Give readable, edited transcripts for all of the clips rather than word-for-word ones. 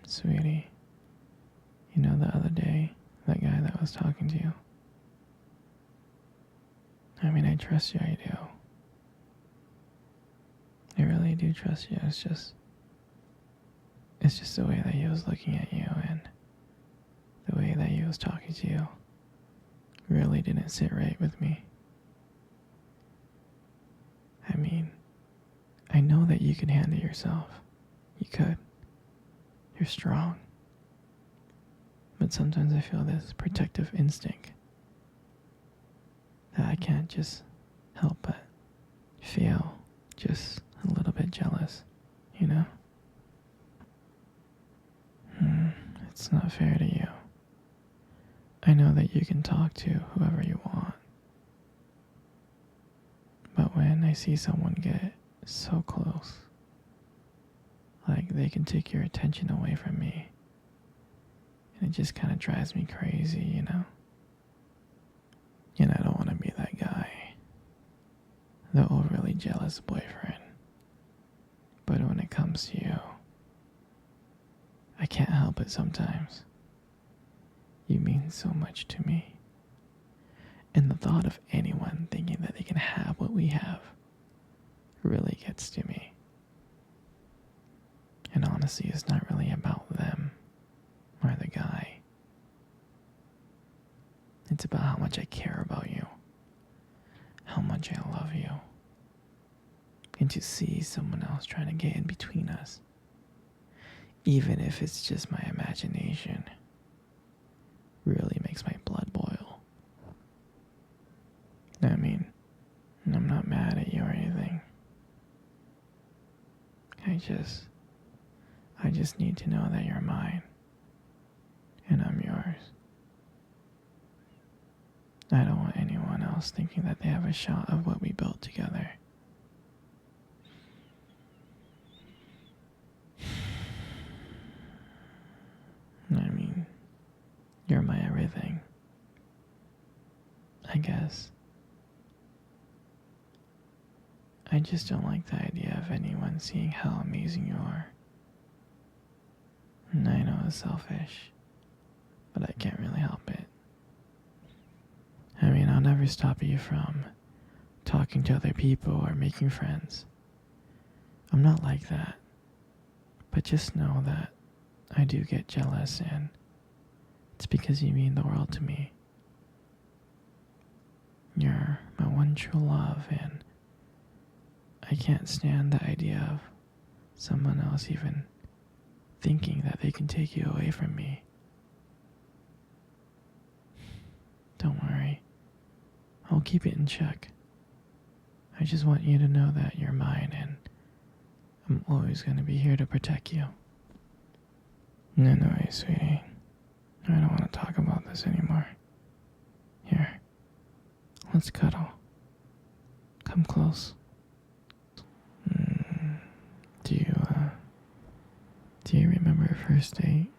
Sweetie, you know the other day, that guy that was talking to you? I mean, I trust you, I do. I really do trust you. It's just the way that he was looking at you and the way that he was talking to you really didn't sit right with me. I mean, I know that you can handle yourself. You could. You're strong. But sometimes I feel this protective instinct that I can't just help but feel just a little bit jealous, you know? It's not fair to you. I know that you can talk to whoever you want. But when I see someone get so close, like they can take your attention away from me, and it just kind of drives me crazy, you know? And I don't want to be that guy, the overly jealous boyfriend. But when it comes to you, I can't help it sometimes. You mean so much to me. And the thought of anyone thinking that they can have what we have really gets to me. And honestly, it's not really about them or the guy. It's about how much I care about you, how much I love you. And to see someone else trying to get in between us, even if it's just my imagination, really makes my blood boil. I mean, I'm not mad at you or anything. I just need to know that you're mine, and I'm yours. I don't want anyone else thinking that they have a shot of what we built together. I mean, you're my everything, I guess. I just don't like the idea of anyone seeing how amazing you are. And I know it's selfish, but I can't really help it. I mean, I'll never stop you from talking to other people or making friends. I'm not like that. But just know that I do get jealous, and it's because you mean the world to me. You're my one true love, and I can't stand the idea of someone else even thinking that they can take you away from me. Don't worry. I'll keep it in check. I just want you to know that you're mine, and I'm always going to be here to protect you. No, sweetie. I don't want to talk about this anymore. Here, let's cuddle. Come close. Do you remember our first date?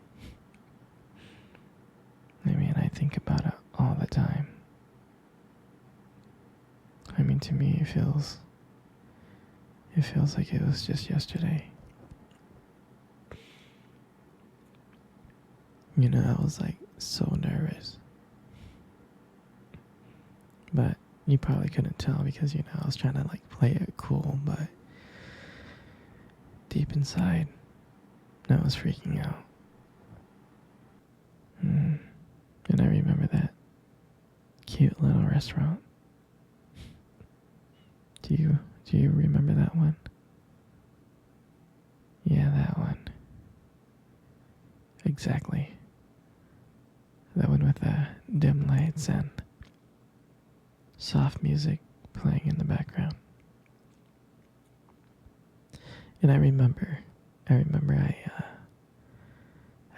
I mean, I think about it all the time. I mean, to me, it feels like it was just yesterday. You know, I was like so nervous. But you probably couldn't tell because, you know, I was trying to like play it cool, but deep inside, I was freaking out. And I remember that cute little restaurant. Do you remember that one? Yeah, that one. Exactly. That one with the dim lights and soft music playing in the background. And I remember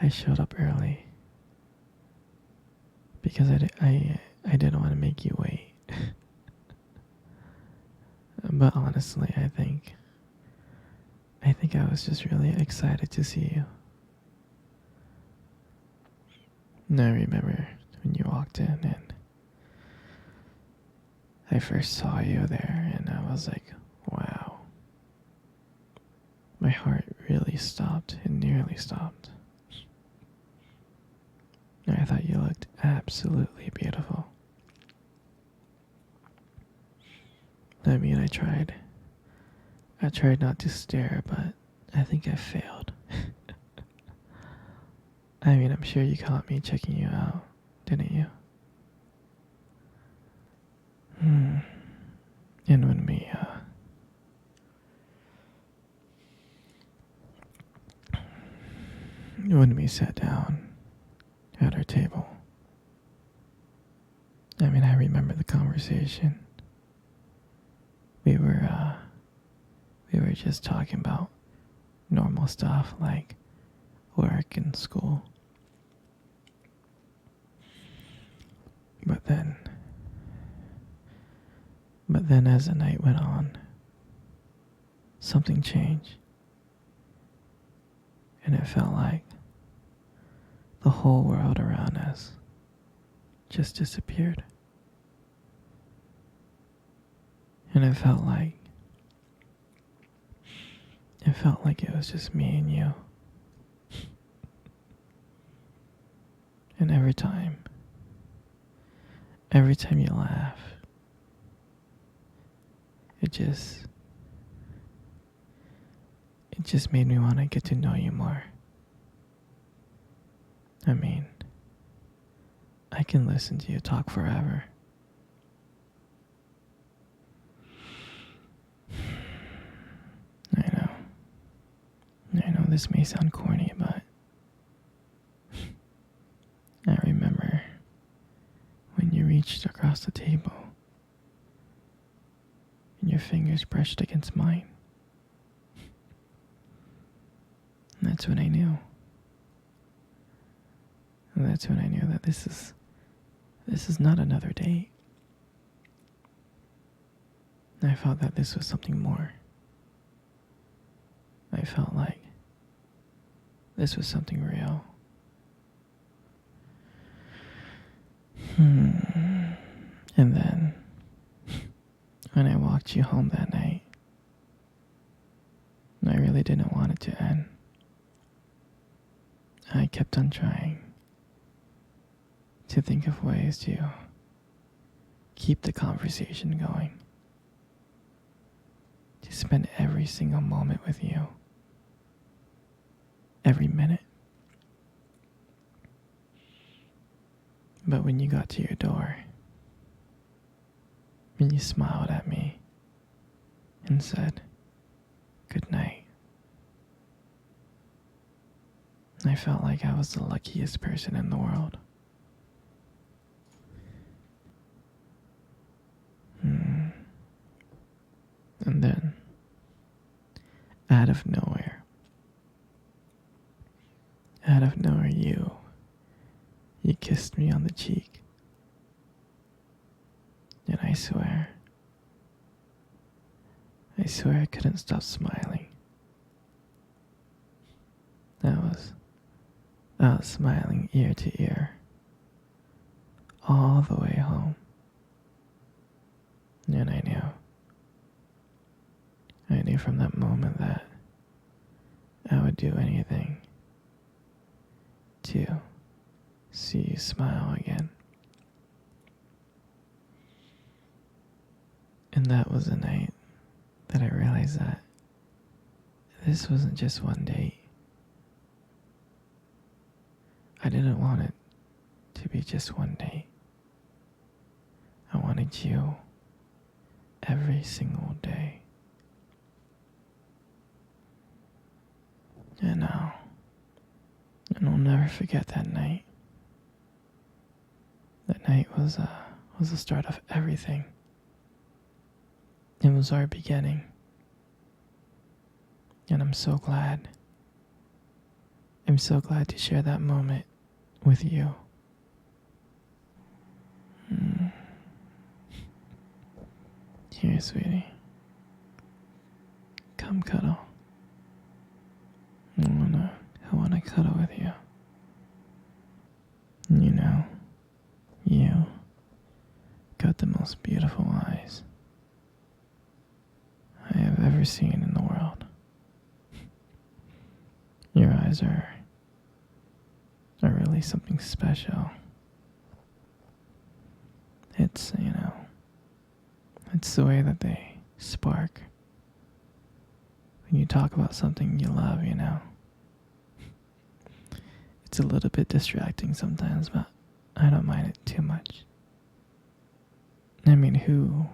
I showed up early because I didn't want to make you wait. But honestly, I think I was just really excited to see you. And I remember when you walked in and I first saw you there, and I was like, wow. My heart really nearly stopped. It nearly stopped. I thought you looked absolutely beautiful. I mean, I tried. I tried not to stare, but I think I failed. I mean, I'm sure you caught me checking you out, didn't you? And when we sat down at our table, I mean, I remember the conversation. We were just talking about normal stuff like work and school. But then as the night went on, something changed. And it felt like the whole world around us just disappeared. And it felt like it was just me and you. And every time you laugh, it just made me want to get to know you more. I mean, I can listen to you talk forever. I know this may sound corny, but I remember when you reached across the table and your fingers brushed against mine. And that's when I knew. And that's when I knew that this is not another date. I felt that this was something more. I felt like this was something real. And then, when I walked you home that night, I really didn't want it to end. I kept on trying to think of ways to keep the conversation going, to spend every single moment with you, every minute. But when you got to your door, when you smiled at me and said, "Good night," I felt like I was the luckiest person in the world. And then, out of nowhere, you kissed me on the cheek. And I swear I couldn't stop smiling. I was smiling ear to ear, all the way home. And I knew from that moment that I would do anything to see you smile again. And that was the night that I realized that this wasn't just one date. I didn't want it to be just one date. I wanted you every single day. And I'll never forget that night. That night was the start of everything. It was our beginning. And I'm so glad. I'm so glad to share that moment with you. Here, sweetie. Come cuddle. I wanna cuddle with you. You know, you got the most beautiful eyes I have ever seen in the world. eyes are really something special. It's, it's the way that they spark when you talk about something you love, It's a little bit distracting sometimes, but I don't mind it too much. I mean, who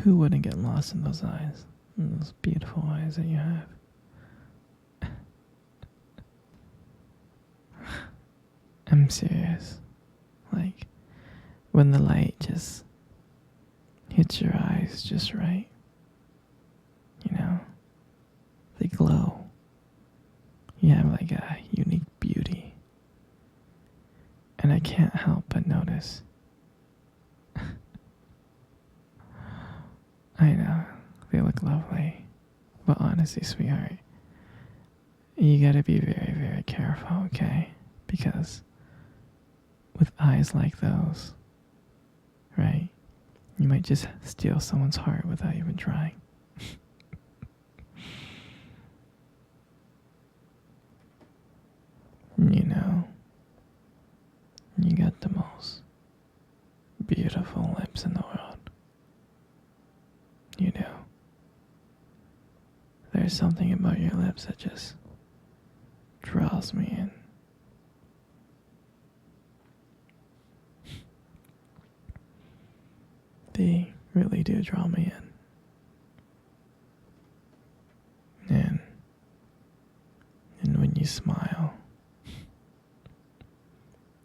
wouldn't get lost in those eyes? In those beautiful eyes that you have. I'm serious. Like, when the light just hits your eyes just right, they glow. You have like a unique beauty. And I can't help but notice. I know, they look lovely. But honestly, sweetheart, you gotta be very, very careful, okay? Because with eyes like those, right, you might just steal someone's heart without even trying. You got the most beautiful lips in the world. You do. There's something about your lips that just draws me in. They really do draw me in. And when you smile,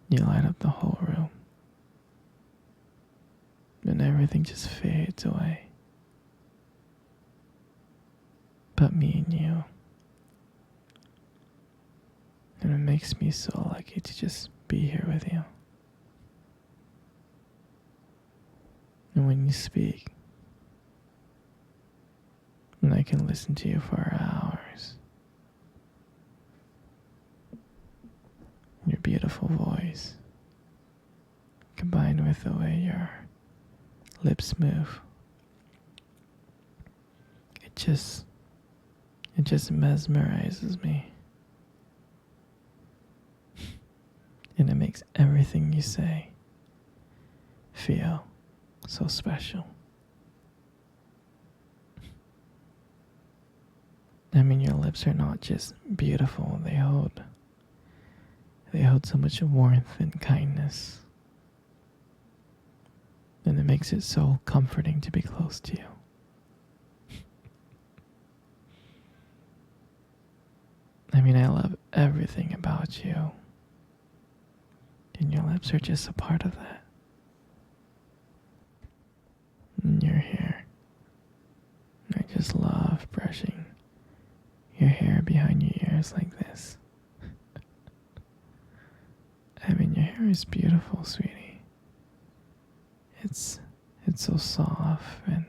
you light up the whole room. And everything just fades away. But me and you. And it makes me so lucky to just be here with you. And when you speak, and I can listen to you for hours. Your beautiful voice, combined with the way your lips move, it just mesmerizes me. And it makes everything you say feel so special. I mean, your lips are not just beautiful, they hold so much warmth and kindness. And it makes it so comforting to be close to you. I mean, I love everything about you. And your lips are just a part of that. And your hair. I just love brushing your hair behind your ears like this. I mean, your hair is beautiful, sweetie. It's so soft and,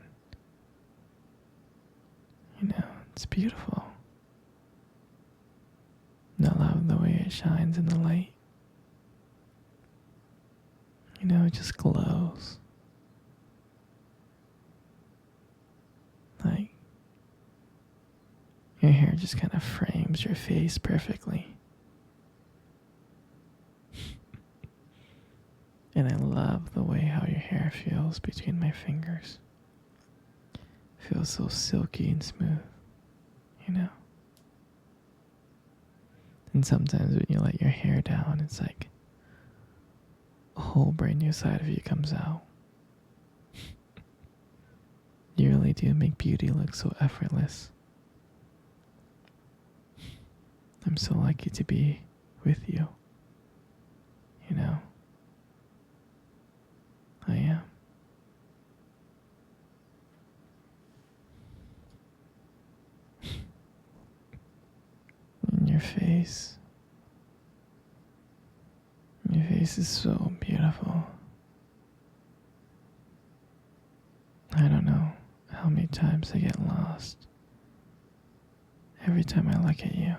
it's beautiful. And I love the way it shines in the light. It just glows. Like, your hair just kind of frames your face perfectly. And I love the way how your hair feels between my fingers. It feels so silky and smooth, And sometimes when you let your hair down, it's like a whole brand new side of you comes out. You really do make beauty look so effortless. I'm so lucky to be with you. I am. And your face is so beautiful. I don't know how many times I get lost every time I look at you.